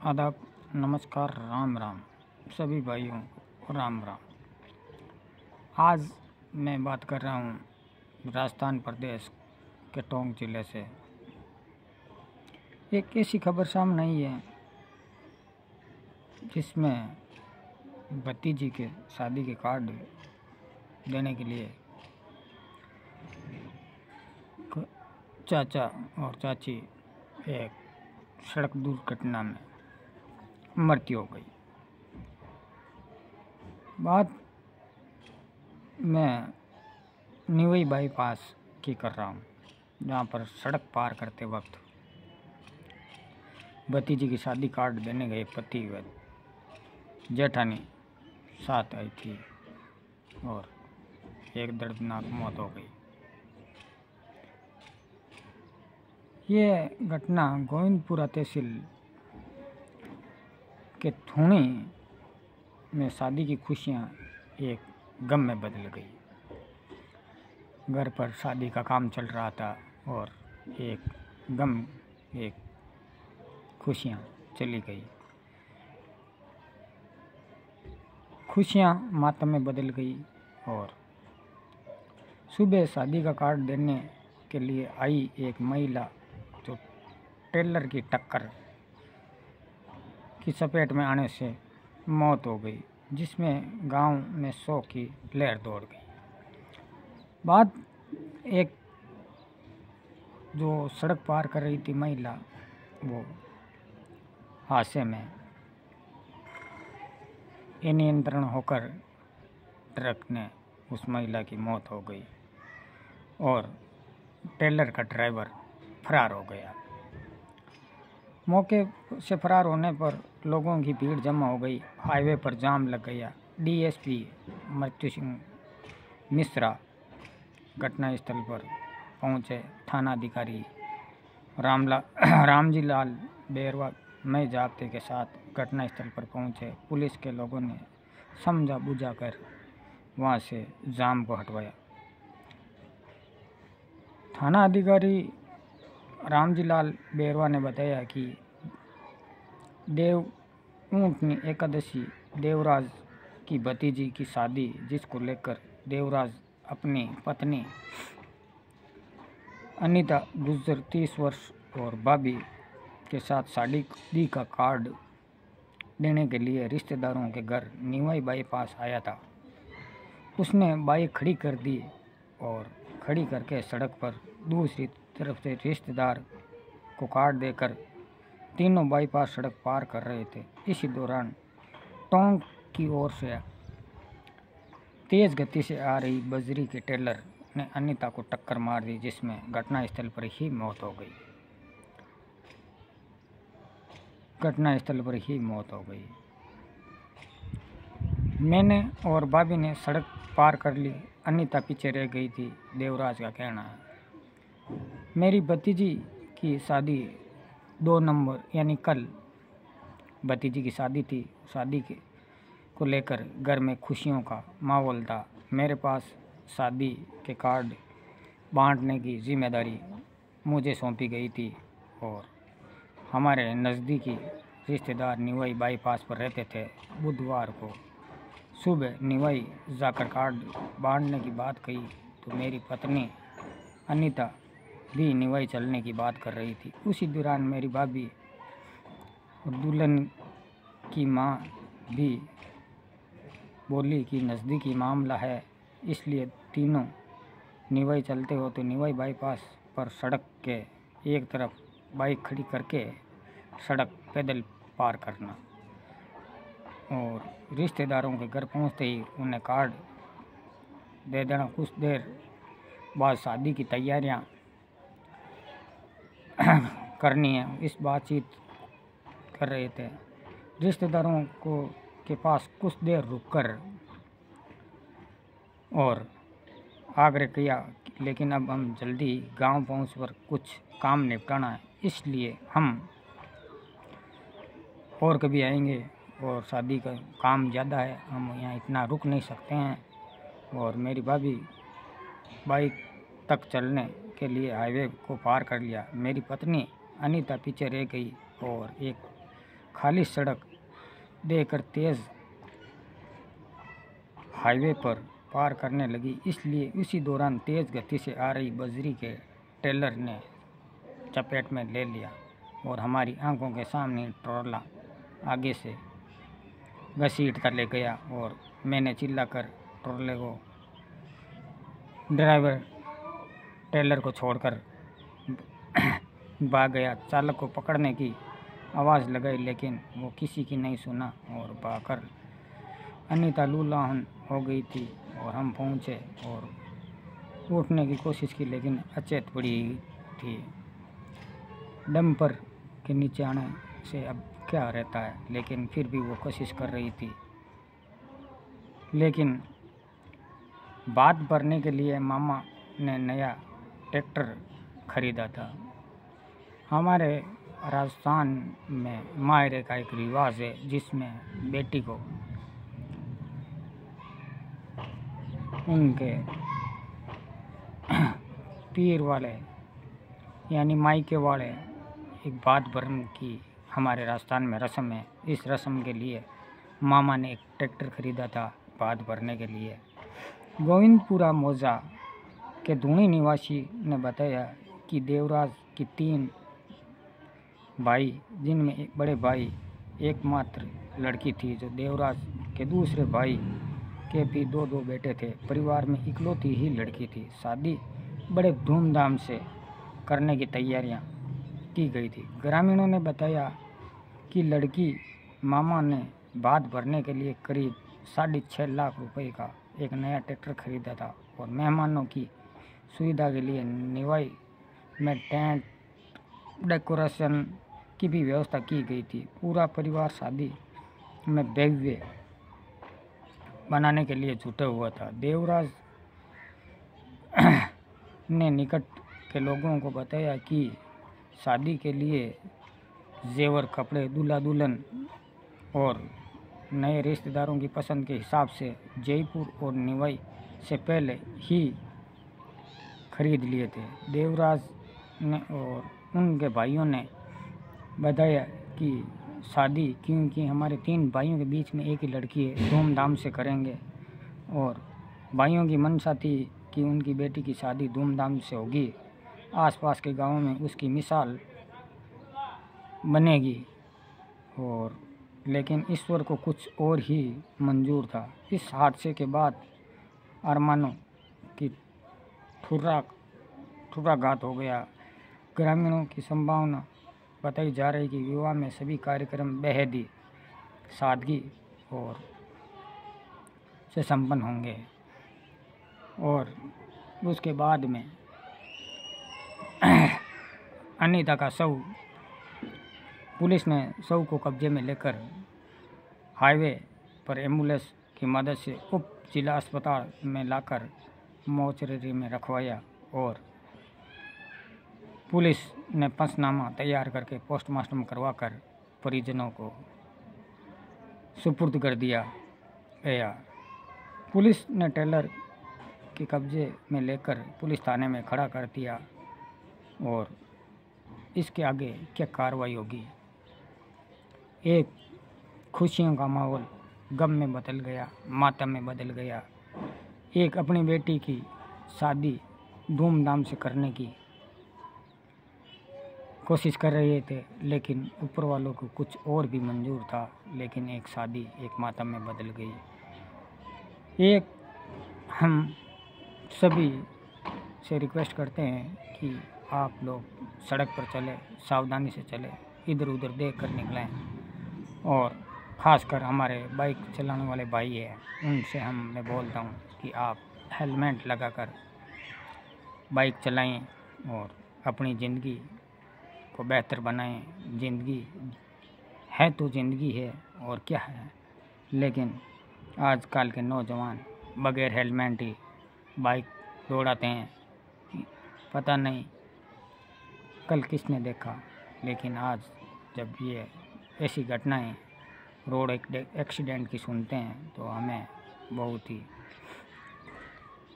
आदाब, नमस्कार, राम राम सभी भाइयों को राम राम। आज मैं बात कर रहा हूँ राजस्थान प्रदेश के टोंक जिले से। एक ऐसी खबर सामने आई है जिसमें भतीजी के शादी के कार्ड देने के लिए चाचा और चाची एक सड़क दुर्घटना में मृत्यु हो गई। बात मैं निवई बाईपास की कर रहा हूँ, जहाँ पर सड़क पार करते वक्त भतीजी की शादी कार्ड देने गए पति व जेठानी साथ आई थी और एक दर्दनाक मौत हो गई। ये घटना गोविंदपुरा तहसील के थूणी में शादी की खुशियाँ एक गम में बदल गई। घर पर शादी का काम चल रहा था और एक खुशियाँ चली गई। खुशियाँ मातम में बदल गई और सुबह शादी का कार्ड देने के लिए आई एक महिला जो टेलर की टक्कर की चपेट में आने से मौत हो गई, जिसमें गांव में शोक की लहर दौड़ गई। बात एक जो सड़क पार कर रही थी महिला, वो हादसे में अनियंत्रण होकर ट्रक ने उस महिला की मौत हो गई और टेलर का ड्राइवर फरार हो गया। मौके से फरार होने पर लोगों की भीड़ जमा हो गई, हाईवे पर जाम लग गया। डीएसपी मृत्यु सिंह मिश्रा घटनास्थल पर पहुंचे। थानाधिकारी रामजी लाल बेरवा में जाब्ते के साथ घटनास्थल पर पहुंचे। पुलिस के लोगों ने समझा बुझा कर वहां से जाम को हटवाया। थाना अधिकारी रामजी लाल बेरवा ने बताया कि देव ऊंटनी एकादशी देवराज की भतीजी की शादी, जिसको लेकर देवराज अपनी पत्नी अनीता गुजर 30 वर्ष और भाभी के साथ शादी का कार्ड देने के लिए रिश्तेदारों के घर निवाई बाईपास आया था। उसने बाइक खड़ी कर दी और खड़ी करके सड़क पर दूसरी तरफ से रिश्तेदार को कार्ड देकर तीनों बाईपास सड़क पार कर रहे थे। इसी दौरान टोंक की ओर से तेज गति से आ रही बजरी के टेलर ने अनीता को टक्कर मार दी, जिसमें घटनास्थल पर ही मौत हो गई। मैंने और भाभी ने सड़क पार कर ली, अनीता पीछे रह गई थी, देवराज का कहना है। मेरी भतीजी की शादी 2 नवंबर यानी कल भतीजी की शादी थी। शादी को लेकर घर में खुशियों का माहौल था। मेरे पास शादी के कार्ड बांटने की जिम्मेदारी मुझे सौंपी गई थी और हमारे नज़दीकी रिश्तेदार निवाई बाईपास पर रहते थे। बुधवार को सुबह निवाई जाकर कार्ड बांटने की बात कही तो मेरी पत्नी अनीता भी निवाई चलने की बात कर रही थी। उसी दौरान मेरी भाभी और दुल्हन की मां भी बोली कि नज़दीकी मामला है, इसलिए तीनों निवाई चलते हो। तो निवाई बाईपास पर सड़क के एक तरफ बाइक खड़ी करके सड़क पैदल पार करना और रिश्तेदारों के घर पहुंचते ही उन्हें कार्ड दे देना। कुछ देर बाद शादी की तैयारियां करनी है, इस बातचीत कर रहे थे। रिश्तेदारों के पास कुछ देर रुककर और आग्रह किया, लेकिन अब हम जल्दी गांव पहुंच कर कुछ काम निपटाना है, इसलिए हम और कभी आएंगे और शादी का काम ज़्यादा है, हम यहाँ इतना रुक नहीं सकते हैं। और मेरी भाभी बाइक तक चलने के लिए हाईवे को पार कर लिया। मेरी पत्नी अनीता पीछे रह गई और एक खाली सड़क देकर तेज़ हाईवे पर पार करने लगी, इसलिए उसी दौरान तेज़ गति से आ रही बजरी के टेलर ने चपेट में ले लिया और हमारी आंखों के सामने ट्रोला आगे से घसीटता ले गया और मैंने चिल्लाकर ट्रोले को ड्राइवर टेलर को छोड़कर भाग गया। चालक को पकड़ने की आवाज़ लगाई, लेकिन वो किसी की नहीं सुना और भागकर अनीता लूलाहन हो गई थी और हम पहुँचे और उठने की कोशिश की, लेकिन अचेत पड़ी थी। डंपर के नीचे आने से अब क्या रहता है, लेकिन फिर भी वो कोशिश कर रही थी। लेकिन बात भरने के लिए मामा ने नया ट्रैक्टर खरीदा था। हमारे राजस्थान में मायरे का एक रिवाज है जिसमें बेटी को उनके पीर वाले यानी मायके वाले एक बात भरने की हमारे राजस्थान में रस्म है। इस रस्म के लिए मामा ने एक ट्रैक्टर खरीदा था बात भरने के लिए। गोविंदपुरा मौजा के धूणी निवासी ने बताया कि देवराज की 3 भाई, जिनमें एक बड़े भाई एकमात्र लड़की थी, जो देवराज के दूसरे भाई के भी 2 बेटे थे। परिवार में इकलौती ही लड़की थी। शादी बड़े धूमधाम से करने की तैयारियां की गई थी। ग्रामीणों ने बताया कि लड़की मामा ने बात भरने के लिए करीब 6.5 लाख रुपए का एक नया ट्रैक्टर खरीदा था और मेहमानों की सुविधा के लिए निवाई में टेंट डेकोरेशन की भी व्यवस्था की गई थी। पूरा परिवार शादी में भव्य बनाने के लिए जुटा हुआ था। देवराज ने निकट के लोगों को बताया कि शादी के लिए जेवर, कपड़े, दूल्हा दुल्हन और नए रिश्तेदारों की पसंद के हिसाब से जयपुर और निवाई से पहले ही खरीद लिए थे। देवराज ने और उनके भाइयों ने बताया कि शादी, क्योंकि हमारे 3 भाइयों के बीच में एक ही लड़की है, धूमधाम से करेंगे और भाइयों की मंशा थी कि उनकी बेटी की शादी धूमधाम से होगी। आसपास के गांवों में उसकी मिसाल बनेगी और लेकिन ईश्वर को कुछ और ही मंजूर था। इस हादसे के बाद अरमानों की ठुर्राघात हो गया। ग्रामीणों की संभावना बताई जा रही कि विवाह में सभी कार्यक्रम बेहद ही सादगी और से संपन्न होंगे और उसके बाद में अनीता का शव पुलिस ने शव को कब्जे में लेकर हाईवे पर एम्बुलेंस की मदद से उप जिला अस्पताल में लाकर मोर्चरी में रखवाया और पुलिस ने पंचनामा तैयार करके पोस्टमार्टम करवाकर परिजनों को सुपुर्द कर दिया गया। पुलिस ने टेलर के कब्जे में लेकर पुलिस थाने में खड़ा कर दिया और इसके आगे क्या कार्रवाई होगी। एक खुशियों का माहौल गम में बदल गया, मातम में बदल गया। एक अपनी बेटी की शादी धूमधाम से करने की कोशिश कर रहे थे, लेकिन ऊपर वालों को कुछ और भी मंजूर था, लेकिन एक शादी एक मातम में बदल गई। एक हम सभी से रिक्वेस्ट करते हैं कि आप लोग सड़क पर चले, सावधानी से चले, इधर उधर देख कर निकलें और ख़ासकर हमारे बाइक चलाने वाले भाई हैं, उनसे मैं बोलता हूँ कि आप हेलमेट लगाकर बाइक चलाएं और अपनी ज़िंदगी को बेहतर बनाएं। ज़िंदगी है तो ज़िंदगी है और क्या है, लेकिन आजकल के नौजवान बगैर हेलमेट ही बाइक दौड़ाते हैं। पता नहीं कल किसने देखा, लेकिन आज जब ये ऐसी घटनाएं रोड एक्सीडेंट की सुनते हैं तो हमें बहुत ही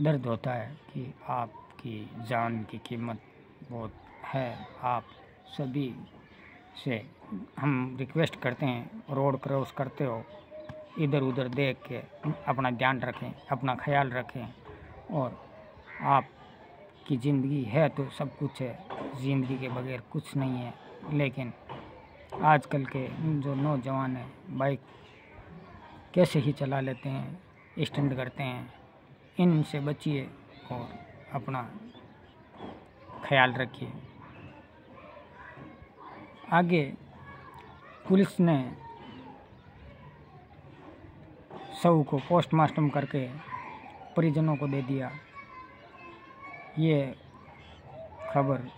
दर्द होता है कि आपकी जान की कीमत बहुत है। आप सभी से हम रिक्वेस्ट करते हैं, रोड क्रॉस करते हो इधर उधर देख के अपना ध्यान रखें, अपना ख्याल रखें। और आपकी ज़िंदगी है तो सब कुछ है, ज़िंदगी के बगैर कुछ नहीं है। लेकिन आजकल के जो नौजवान हैं बाइक कैसे ही चला लेते हैं, स्टंट करते हैं, इनसे बचिए और अपना ख्याल रखिए। आगे पुलिस ने शव को पोस्टमार्टम करके परिजनों को दे दिया। ये खबर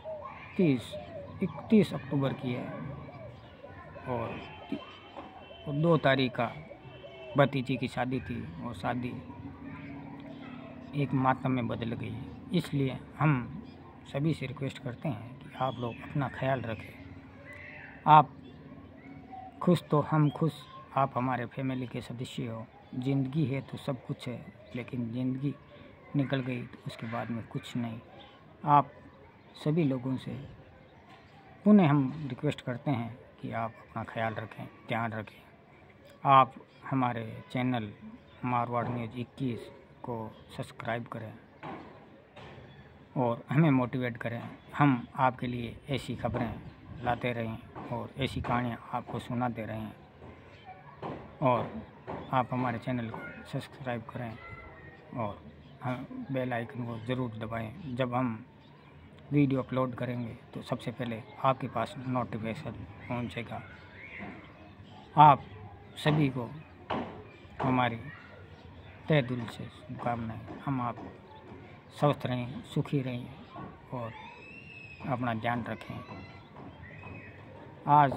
31 अक्टूबर की है और 2 तारीख का भतीजी की शादी थी और शादी एक मातम में बदल गई। इसलिए हम सभी से रिक्वेस्ट करते हैं कि आप लोग अपना ख्याल रखें। आप खुश तो हम खुश, आप हमारे फैमिली के सदस्य हो। ज़िंदगी है तो सब कुछ है, लेकिन ज़िंदगी निकल गई तो उसके बाद में कुछ नहीं। आप सभी लोगों से पुनः हम रिक्वेस्ट करते हैं कि आप अपना ख्याल रखें, ध्यान रखें। आप हमारे चैनल मारवाड़ न्यूज़ 21 को सब्सक्राइब करें और हमें मोटिवेट करें। हम आपके लिए ऐसी खबरें लाते रहें और ऐसी कहानियाँ आपको सुनाते रहें। और आप हमारे चैनल को सब्सक्राइब करें और बेल आइकन को ज़रूर दबाएं। जब हम वीडियो अपलोड करेंगे तो सबसे पहले आपके पास नोटिफिकेशन पहुंचेगा। आप सभी को हमारी तहे दिल से शुभकामनाएं। हम आप स्वस्थ रहें, सुखी रहें और अपना ध्यान रखें। आज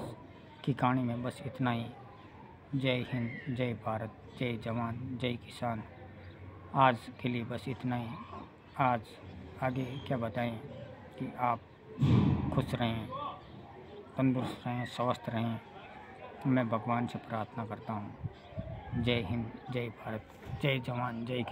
की कहानी में बस इतना ही। जय हिंद, जय भारत, जय जवान, जय किसान। आज के लिए बस इतना ही। आज आगे क्या बताएं कि आप खुश रहें, तंदुरुस्त रहें, स्वस्थ रहें। मैं भगवान से प्रार्थना करता हूँ। जय हिंद, जय भारत, जय जवान, जय किसान।